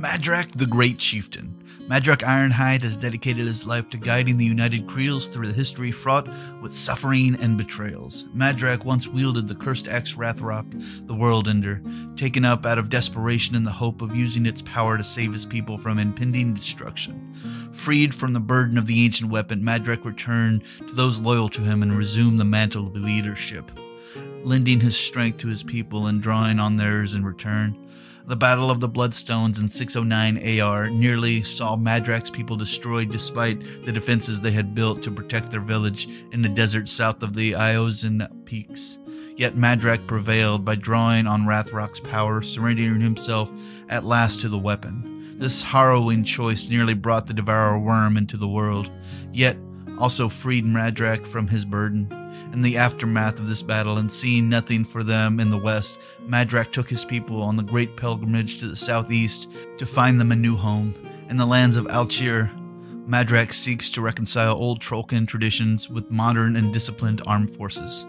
Madrak the Great Chieftain. Madrak Ironhide has dedicated his life to guiding the United Creels through the history fraught with suffering and betrayals. Madrak once wielded the cursed axe Rathrop, the World Ender, taken up out of desperation in the hope of using its power to save his people from impending destruction. Freed from the burden of the ancient weapon, Madrak returned to those loyal to him and resumed the mantle of leadership, lending his strength to his people and drawing on theirs in return. The Battle of the Bloodstones in 609 AR nearly saw Madrak's people destroyed despite the defenses they had built to protect their village in the desert south of the Iozan Peaks. Yet Madrak prevailed by drawing on Rathrock's power, surrendering himself at last to the weapon. This harrowing choice nearly brought the Devourer Worm into the world, yet also freed Madrak from his burden. In the aftermath of this battle, and seeing nothing for them in the west, Madrak took his people on the great pilgrimage to the southeast to find them a new home. In the lands of Al'Tyr, Madrak seeks to reconcile old Trollkin traditions with modern and disciplined armed forces.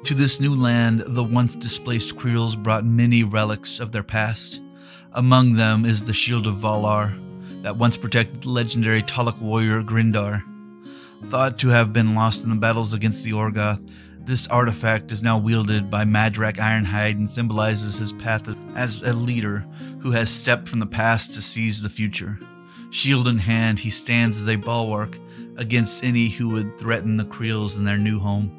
To this new land, the once displaced Creels brought many relics of their past. Among them is the Shield of Valar, that once protected the legendary Taluk warrior Grindar. Thought to have been lost in the battles against the Orgoth, this artifact is now wielded by Madrak Ironhide and symbolizes his path as a leader who has stepped from the past to seize the future. Shield in hand, he stands as a bulwark against any who would threaten the Creels in their new home.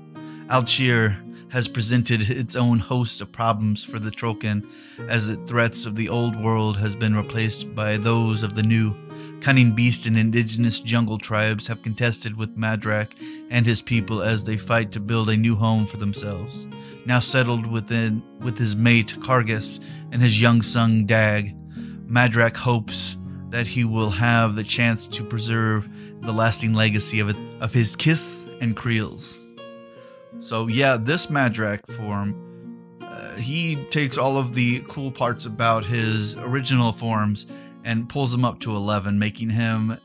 Al'Tyr has presented its own host of problems for the Trollkin, as the threats of the old world has been replaced by those of the new. Cunning beast and indigenous jungle tribes have contested with Madrak and his people as they fight to build a new home for themselves. Now settled with his mate Kargas and his young son Dag, Madrak hopes that he will have the chance to preserve the lasting legacy of his Kith and Creels. So yeah, this Madrak form, he takes all of the cool parts about his original forms and pulls him up to 11, making him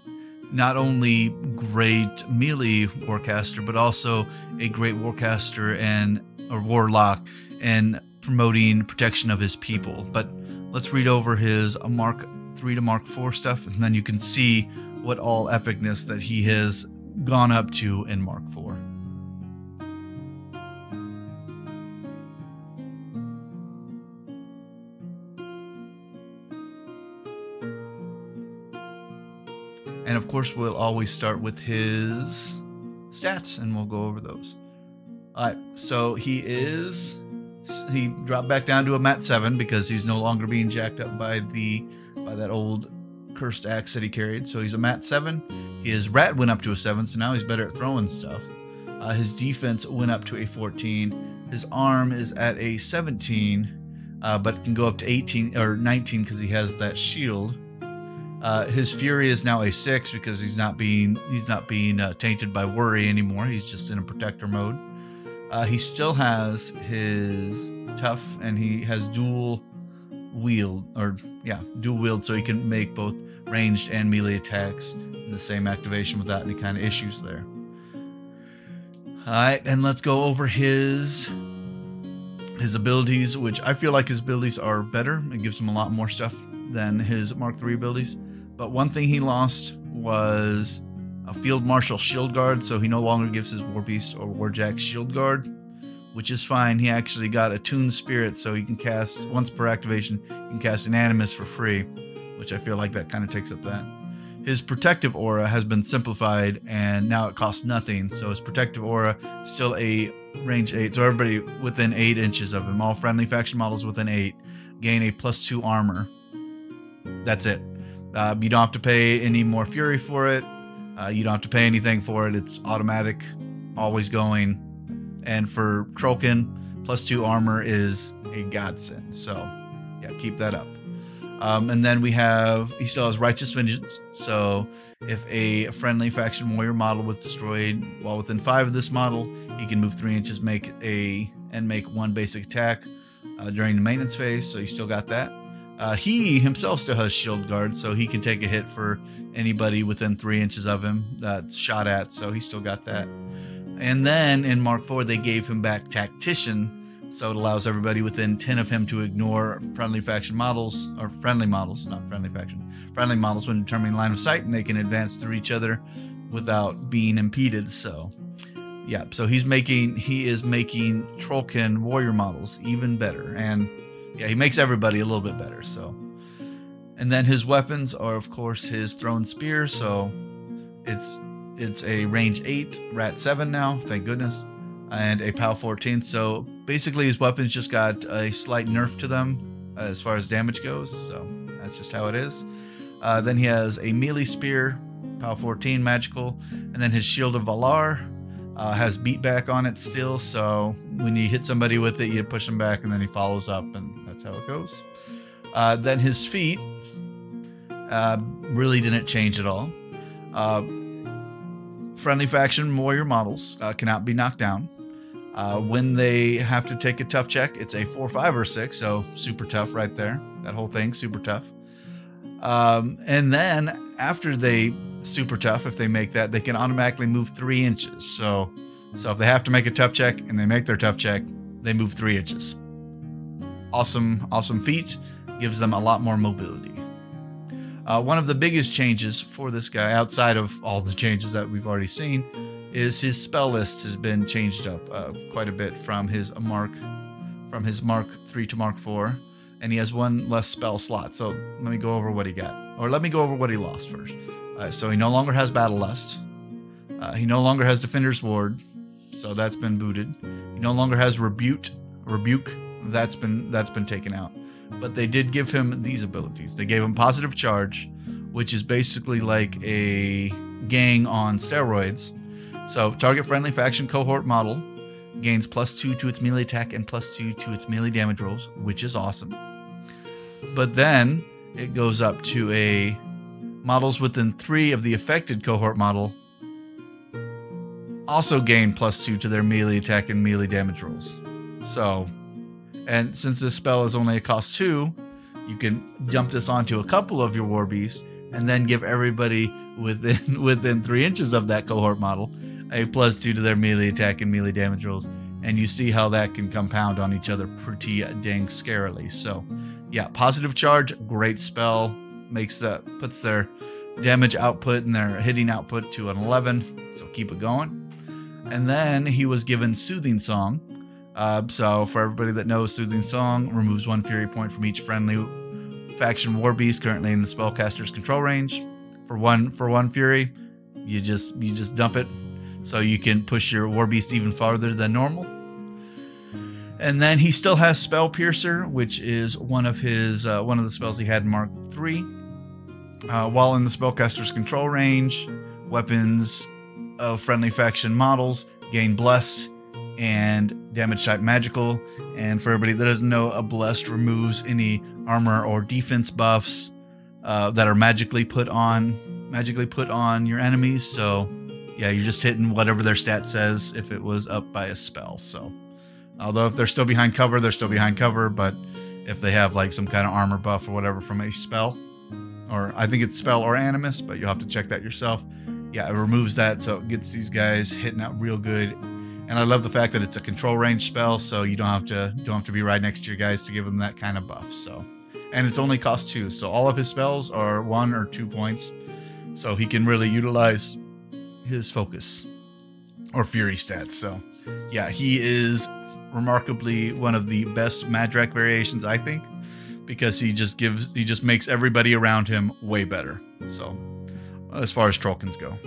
not only great melee warcaster, but also a great warcaster or warlock, and promoting protection of his people. But let's read over his Mark 3 to Mark 4 stuff, and then you can see what all epicness that he has gone up to in Mark 4. And of course, we'll always start with his stats, and we'll go over those. Alright, so he dropped back down to a Mat 7 because he's no longer being jacked up by that old cursed axe that he carried. So he's a Mat 7. His rat went up to a 7, so now he's better at throwing stuff. His defense went up to a 14. His arm is at a 17, but can go up to 18 or 19 because he has that shield. His fury is now a 6 because he's not being tainted by worry anymore. He's just in a protector mode. He still has his tough, and he has dual wield, so he can make both ranged and melee attacks in the same activation without any kind of issues there. Alright, and let's go over his abilities, which I feel like his abilities are better. It gives him a lot more stuff than his Mark 3 abilities. But one thing he lost was a Field Marshal Shield Guard, so he no longer gives his War Beast or Warjack Shield Guard, which is fine. He actually got Attuned Spirit, so he can cast, once per activation, he can cast an Animus for free, which I feel like that kind of takes up that. His Protective Aura has been simplified, and now it costs nothing, so his Protective Aura is still a range 8, so everybody within 8 inches of him, all friendly faction models within 8, gain a +2 armor. That's it. You don't have to pay any more fury for it. You don't have to pay anything for it. It's automatic, always going. And for Trollkin, +2 armor is a godsend. So, yeah, keep that up. And then he still has Righteous Vengeance. So, if a friendly faction warrior model was destroyed while within 5 of this model, he can move 3 inches, make 1 basic attack during the maintenance phase. So, you still got that. He himself still has Shield Guard, so he can take a hit for anybody within 3 inches of him that's shot at, so he still got that. And then in Mark 4, they gave him back Tactician, So it allows everybody within 10 of him to ignore friendly faction models, or friendly models, not friendly faction, friendly models when determining line of sight, and they can advance through each other without being impeded. So yeah, so he is making Trollkin warrior models even better. And yeah, he makes everybody a little bit better. So, and then his weapons are of course his thrown spear. So it's a range 8 rat 7 now, thank goodness, and a POW 14. So basically his weapons just got a slight nerf to them as far as damage goes. So that's just how it is. Then he has a melee spear, POW 14 magical, and then his shield of Valar has beatback on it still. So when you hit somebody with it, you push them back, and then he follows up, and that's how it goes. Then his feet really didn't change at all. Friendly faction warrior models cannot be knocked down. When they have to take a tough check, it's a 4, 5, or 6, so super tough right there. That whole thing, super tough. And then after they super tough, if they make that, they can automatically move 3 inches. So if they have to make a tough check and they make their tough check, they move 3 inches. Awesome feat. Gives them a lot more mobility. One of the biggest changes for this guy, outside of all the changes that we've already seen, is his spell list has been changed up quite a bit from his Mark 3 to Mark 4, and he has 1 less spell slot. So let me go over what he got, or let me go over what he lost first. So he no longer has Battle Lust. He no longer has Defender's Ward, so that's been booted. He no longer has Rebuke. That's been taken out. But they did give him these abilities. They gave him Positive Charge, which is basically like a gang on steroids. So target friendly faction cohort model gains +2 to its melee attack and +2 to its melee damage rolls, which is awesome. But then it goes up to a models within 3 of the affected cohort model also gain +2 to their melee attack and melee damage rolls. So, and since this spell is only a cost 2, you can dump this onto a couple of your war beasts and then give everybody within 3 inches of that cohort model a +2 to their melee attack and melee damage rolls. And you see how that can compound on each other pretty dang scarily. So yeah, Positive Charge, great spell. Puts their damage output and their hitting output to an 11. So keep it going. And then he was given Soothing Song. So for everybody that knows, Soothing Song removes 1 fury point from each friendly faction war beast currently in the spellcaster's control range. For one fury, you just dump it, so you can push your war beast even farther than normal. And then he still has Spell Piercer, which is one of the spells he had in Mark 3. While in the spellcaster's control range, weapons of friendly faction models gain Blessed and damage type magical. And for everybody that doesn't know, a Blessed removes any armor or defense buffs that are magically put on your enemies. So yeah, you're just hitting whatever their stat says if it was up by a spell. So although if they're still behind cover, they're still behind cover. But if they have like some kind of armor buff or whatever from a spell, or I think it's spell or animus, but you'll have to check that yourself. Yeah, it removes that, so it gets these guys hitting out real good. And I love the fact that it's a control range spell, so you don't have to be right next to your guys to give them that kind of buff. So, and it's only cost 2, so all of his spells are 1 or 2 points, so he can really utilize his focus or fury stats. So yeah, he is remarkably one of the best Madrak variations, I think, because he just makes everybody around him way better. So as far as Trollkins go.